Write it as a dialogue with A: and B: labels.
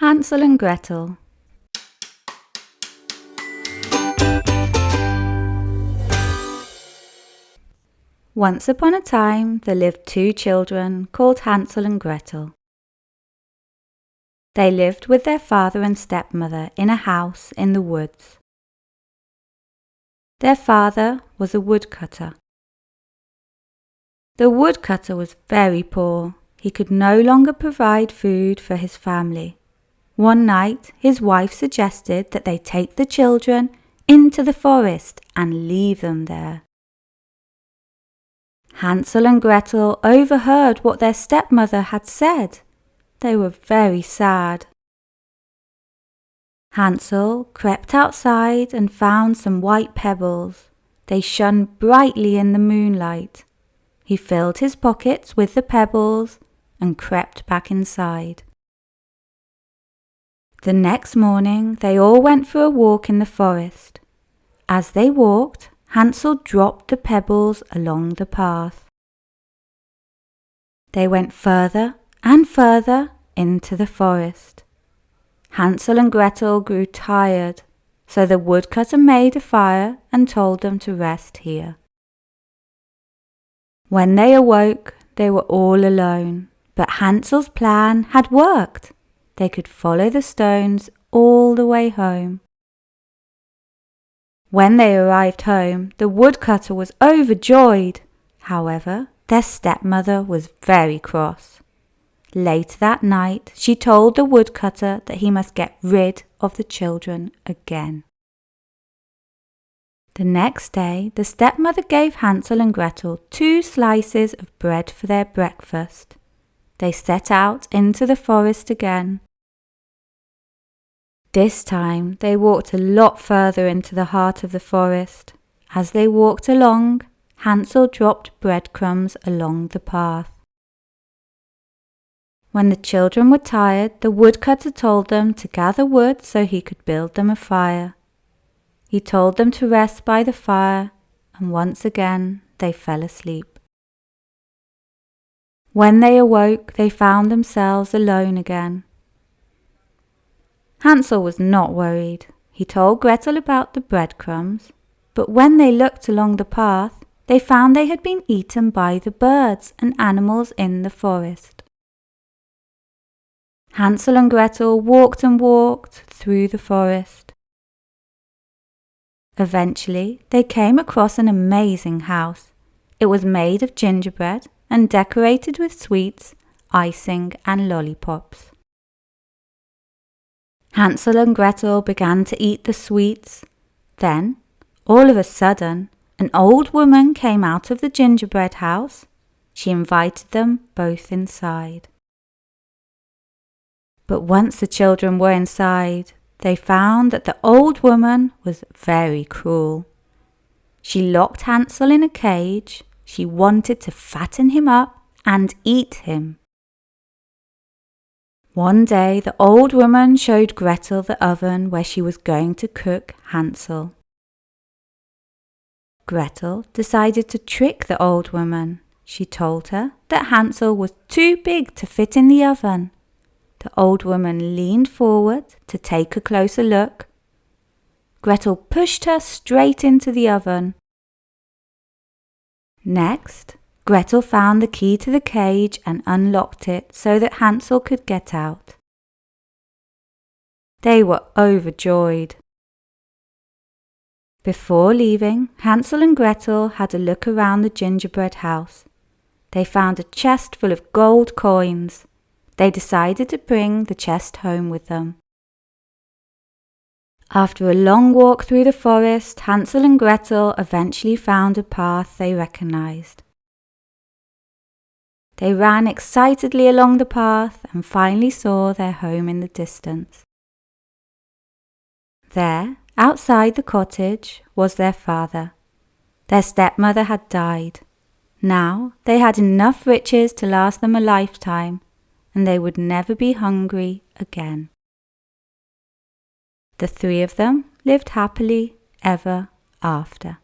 A: Hansel and Gretel. Once upon a time there lived two children called Hansel and Gretel. They lived with their father and stepmother in a house in the woods. Their father was a woodcutter. The woodcutter was very poor. He could no longer provide food for his family. One night his wife suggested that they take the children into the forest and leave them there. Hansel and Gretel overheard what their stepmother had said. They were very sad. Hansel crept outside and found some white pebbles. They shone brightly in the moonlight. He filled his pockets with the pebbles and crept back inside. The next morning they all went for a walk in the forest. As they walked, Hansel dropped the pebbles along the path. They went further and further into the forest. Hansel and Gretel grew tired, so the woodcutter made a fire and told them to rest here. When they awoke, they were all alone, but Hansel's plan had worked. They could follow the stones all the way home. When they arrived home, the woodcutter was overjoyed. However, their stepmother was very cross. Later that night, she told the woodcutter that he must get rid of the children again. The next day, the stepmother gave Hansel and Gretel 2 slices of bread for their breakfast. They set out into the forest again. This time they walked a lot further into the heart of the forest. As they walked along, Hansel dropped breadcrumbs along the path. When the children were tired, the woodcutter told them to gather wood so he could build them a fire. He told them to rest by the fire, and once again they fell asleep. When they awoke, they found themselves alone again. Hansel was not worried. He told Gretel about the breadcrumbs, but when they looked along the path, they found they had been eaten by the birds and animals in the forest. Hansel and Gretel walked and walked through the forest. Eventually, they came across an amazing house. It was made of gingerbread and decorated with sweets, icing and lollipops. Hansel and Gretel began to eat the sweets. Then, all of a sudden, an old woman came out of the gingerbread house. She invited them both inside. But once the children were inside, they found that the old woman was very cruel. She locked Hansel in a cage. She wanted to fatten him up and eat him. One day the old woman showed Gretel the oven where she was going to cook Hansel. Gretel decided to trick the old woman. She told her that Hansel was too big to fit in the oven. The old woman leaned forward to take a closer look. Gretel pushed her straight into the oven. Next, Gretel found the key to the cage and unlocked it so that Hansel could get out. They were overjoyed. Before leaving, Hansel and Gretel had a look around the gingerbread house. They found a chest full of gold coins. They decided to bring the chest home with them. After a long walk through the forest, Hansel and Gretel eventually found a path they recognized. They ran excitedly along the path and finally saw their home in the distance. There, outside the cottage, was their father. Their stepmother had died. Now they had enough riches to last them a lifetime, and they would never be hungry again. The 3 of them lived happily ever after.